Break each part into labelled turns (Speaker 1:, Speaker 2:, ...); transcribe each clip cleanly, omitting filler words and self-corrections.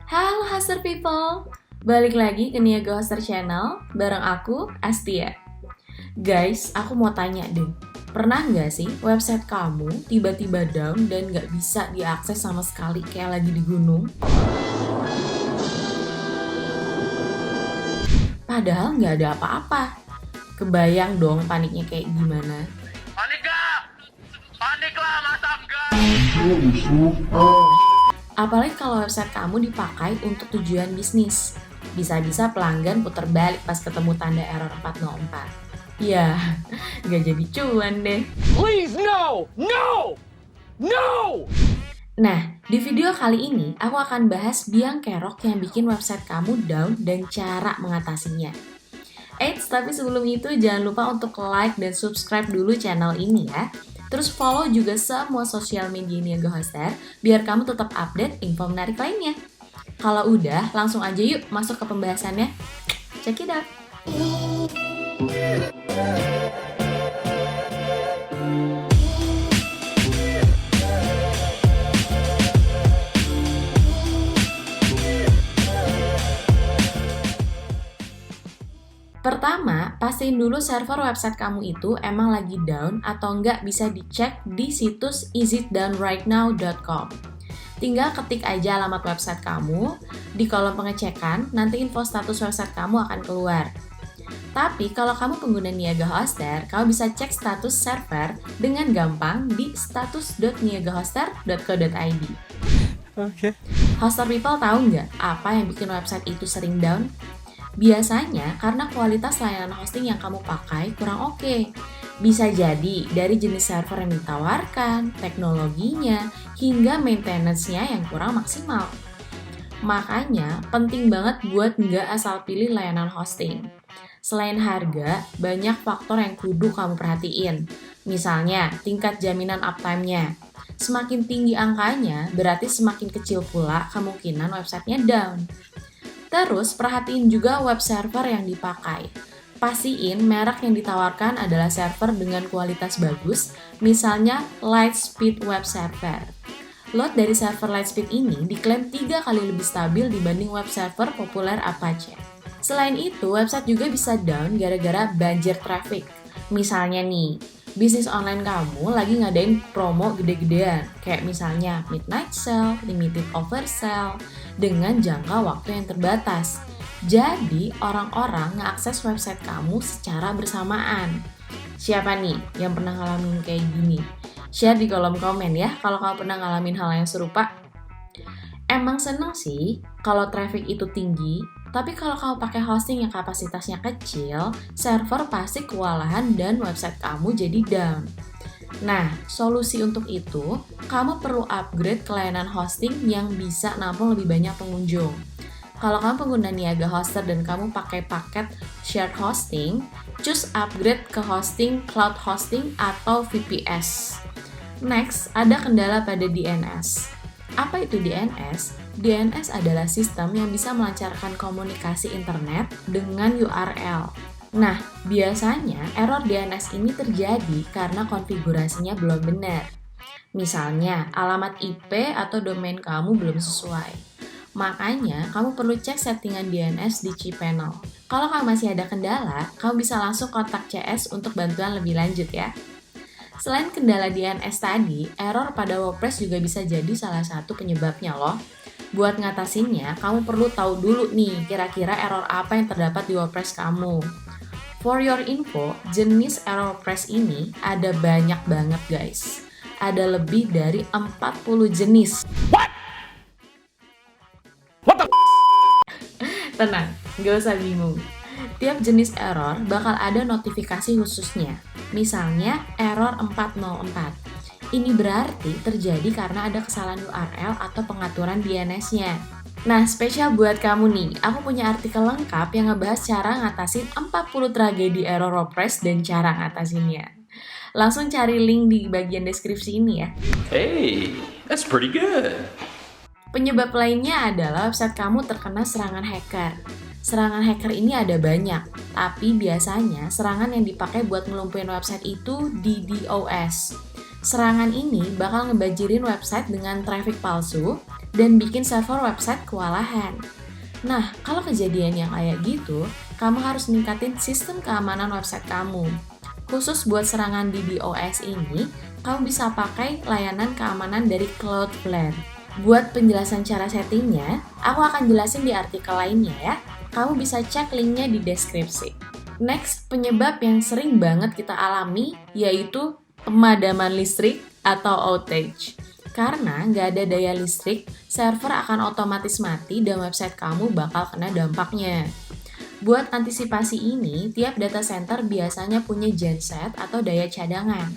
Speaker 1: Halo Hoster People, balik lagi ke Niaga Hoster Channel bareng aku, Astia. Guys, aku mau tanya deh, pernah nggak sih website kamu tiba-tiba down dan nggak bisa diakses sama sekali kayak lagi di gunung? Padahal nggak ada apa-apa. Kebayang dong paniknya kayak gimana?
Speaker 2: Panik gak? Panik lah, masa enggak?
Speaker 1: Apalagi kalau website kamu dipakai untuk tujuan bisnis. Bisa-bisa pelanggan putar balik pas ketemu tanda error 404. Ya, nggak jadi cuan deh.
Speaker 2: Please, no! No! No!
Speaker 1: Nah, di video kali ini aku akan bahas biang kerok yang bikin website kamu down dan cara mengatasinya. Eits, tapi sebelum itu jangan lupa untuk like dan subscribe dulu channel ini ya. Terus follow juga semua sosial media Niaga Hoster biar kamu tetap update info menarik lainnya. Kalau udah, langsung aja yuk masuk ke pembahasannya. Check it out. Pertama, pastiin dulu server website kamu itu emang lagi down atau nggak bisa dicek di situs isitdownrightnow.com. Tinggal ketik aja alamat website kamu, di kolom pengecekan, nanti info status website kamu akan keluar. Tapi kalau kamu pengguna Niaga Hoster, kamu bisa cek status server dengan gampang di status.niagahoster.co.id. Hoster people tahu nggak apa yang bikin website itu sering down? Biasanya karena kualitas layanan hosting yang kamu pakai kurang oke. Bisa jadi dari jenis server yang ditawarkan, teknologinya, hingga maintenance-nya yang kurang maksimal. Makanya penting banget buat nggak asal pilih layanan hosting. Selain harga, banyak faktor yang kudu kamu perhatiin. Misalnya, tingkat jaminan uptime-nya. Semakin tinggi angkanya, berarti semakin kecil pula kemungkinan websitenya down. Terus, perhatiin juga web server yang dipakai. Pastiin merek yang ditawarkan adalah server dengan kualitas bagus, misalnya Lightspeed Web Server. Load dari server Lightspeed ini diklaim 3 kali lebih stabil dibanding web server populer Apache. Selain itu, website juga bisa down gara-gara banjir traffic. Misalnya nih, bisnis online kamu lagi ngadain promo gede-gedean, kayak misalnya midnight sale, limited oversell, dengan jangka waktu yang terbatas. Jadi, orang-orang ngeakses website kamu secara bersamaan. Siapa nih yang pernah ngalamin kayak gini? Share di kolom komen ya kalau kamu pernah ngalamin hal yang serupa. Emang seneng sih kalau traffic itu tinggi, tapi kalau kamu pakai hosting yang kapasitasnya kecil, server pasti kewalahan dan website kamu jadi down. Nah, solusi untuk itu, kamu perlu upgrade ke layanan hosting yang bisa nampung lebih banyak pengunjung. Kalau kamu pengguna Niaga Hoster dan kamu pakai paket shared hosting, choose upgrade ke hosting cloud hosting atau VPS. Next, ada kendala pada DNS. Apa itu DNS? DNS adalah sistem yang bisa melancarkan komunikasi internet dengan URL. Nah, biasanya error DNS ini terjadi karena konfigurasinya belum benar. Misalnya, alamat IP atau domain kamu belum sesuai. Makanya, kamu perlu cek settingan DNS di cPanel. Kalau kamu masih ada kendala, kamu bisa langsung kontak CS untuk bantuan lebih lanjut ya. Selain kendala DNS tadi, error pada WordPress juga bisa jadi salah satu penyebabnya loh. Buat ngatasinnya, kamu perlu tahu dulu nih kira-kira error apa yang terdapat di WordPress kamu. For your info, jenis error WordPress ini ada banyak banget guys. Ada lebih dari 40 jenis.
Speaker 2: What the
Speaker 1: Tenang, gak usah bingung. Tiap jenis error bakal ada notifikasi khususnya. Misalnya error 404. Ini berarti terjadi karena ada kesalahan URL atau pengaturan DNS-nya. Nah, spesial buat kamu nih, aku punya artikel lengkap yang ngebahas cara ngatasin 40 tragedi error WordPress dan cara ngatasinnya. Langsung cari link di bagian deskripsi ini ya.
Speaker 2: Hey, that's pretty good.
Speaker 1: Penyebab lainnya adalah website kamu terkena serangan hacker. Serangan hacker ini ada banyak, tapi biasanya serangan yang dipakai buat ngelumpuhin website itu DDoS. Serangan ini bakal ngebanjirin website dengan traffic palsu, dan bikin server website kewalahan. Nah, kalau kejadian yang kayak gitu, kamu harus ningkatin sistem keamanan website kamu. Khusus buat serangan DDoS ini, kamu bisa pakai layanan keamanan dari Cloudflare. Buat penjelasan cara settingnya, aku akan jelasin di artikel lainnya ya. Kamu bisa cek linknya di deskripsi. Next, penyebab yang sering banget kita alami yaitu pemadaman listrik atau outage. Karena nggak ada daya listrik, server akan otomatis mati dan website kamu bakal kena dampaknya. Buat antisipasi ini, tiap data center biasanya punya genset atau daya cadangan.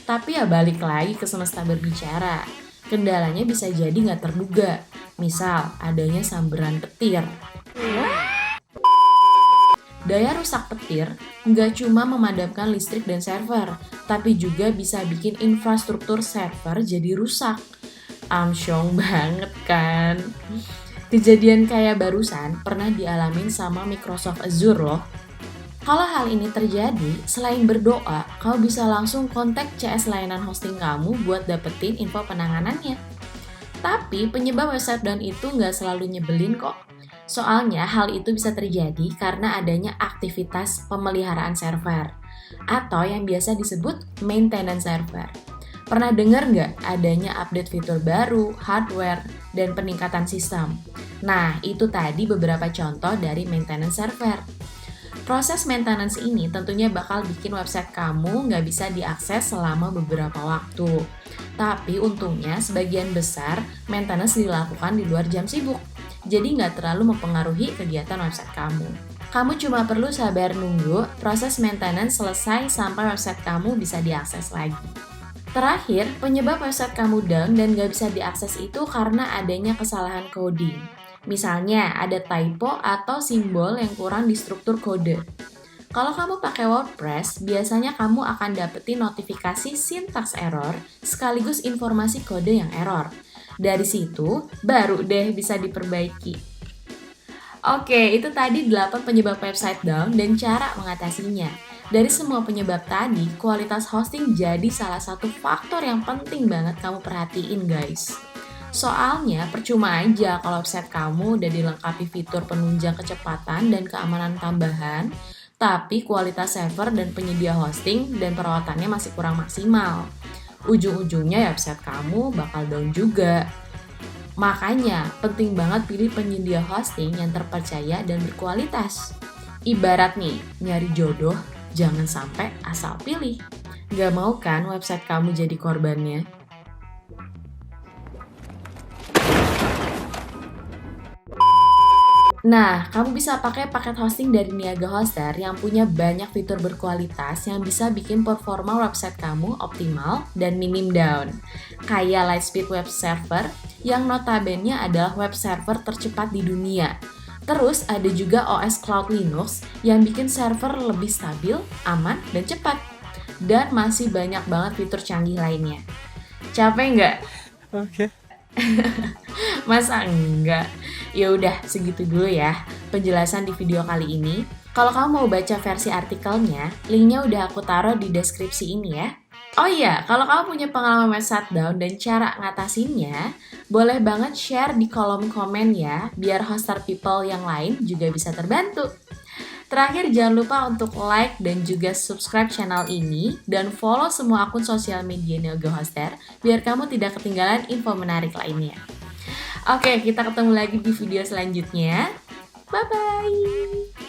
Speaker 1: Tapi ya balik lagi ke semesta berbicara. Kendalanya bisa jadi nggak terduga. Misal, adanya sambaran petir. Daya rusak petir nggak cuma memadamkan listrik dan server, tapi juga bisa bikin infrastruktur server jadi rusak. Amsyong banget kan? Kejadian kayak barusan pernah dialamin sama Microsoft Azure loh. Kalau hal ini terjadi, selain berdoa, kau bisa langsung kontak CS layanan hosting kamu buat dapetin info penanganannya. Tapi penyebab website down itu nggak selalu nyebelin kok. Soalnya hal itu bisa terjadi karena adanya aktivitas pemeliharaan server atau yang biasa disebut maintenance server. Pernah dengar nggak adanya update fitur baru, hardware, dan peningkatan sistem? Nah, itu tadi beberapa contoh dari maintenance server. Proses maintenance ini tentunya bakal bikin website kamu nggak bisa diakses selama beberapa waktu. Tapi untungnya sebagian besar maintenance dilakukan di luar jam sibuk. Jadi nggak terlalu mempengaruhi kegiatan website kamu. Kamu cuma perlu sabar nunggu proses maintenance selesai sampai website kamu bisa diakses lagi. Terakhir, penyebab website kamu down dan nggak bisa diakses itu karena adanya kesalahan coding. Misalnya, ada typo atau simbol yang kurang di struktur kode. Kalau kamu pakai WordPress, biasanya kamu akan dapetin notifikasi syntax error sekaligus informasi kode yang error. Dari situ, baru deh bisa diperbaiki. Oke, itu tadi 8 penyebab website down dan cara mengatasinya. Dari semua penyebab tadi, kualitas hosting jadi salah satu faktor yang penting banget kamu perhatiin guys. Soalnya percuma aja kalau website kamu udah dilengkapi fitur penunjang kecepatan dan keamanan tambahan, tapi kualitas server dan penyedia hosting dan perawatannya masih kurang maksimal. Ujung-ujungnya ya website kamu bakal down juga. Makanya penting banget pilih penyedia hosting yang terpercaya dan berkualitas. Ibarat nih, nyari jodoh, jangan sampai asal pilih. Gak mau kan website kamu jadi korbannya? Nah, kamu bisa pakai paket hosting dari Niaga Hoster yang punya banyak fitur berkualitas yang bisa bikin performa website kamu optimal dan minim down. Kayak Lightspeed Web Server yang notabene adalah web server tercepat di dunia. Terus ada juga OS Cloud Linux yang bikin server lebih stabil, aman, dan cepat. Dan masih banyak banget fitur canggih lainnya. Capek nggak?
Speaker 3: Oke.
Speaker 1: Masa enggak? Ya udah segitu dulu ya penjelasan di video kali ini. Kalau kamu mau baca versi artikelnya, linknya udah aku taruh di deskripsi ini ya. Oh iya, kalau kamu punya pengalaman website down dan cara ngatasinnya, boleh banget share di kolom komen ya, biar hoster people yang lain juga bisa terbantu. Terakhir, jangan lupa untuk like dan juga subscribe channel ini dan follow semua akun sosial media Niaga Hoster biar kamu tidak ketinggalan info menarik lainnya. Oke, kita ketemu lagi di video selanjutnya. Bye-bye!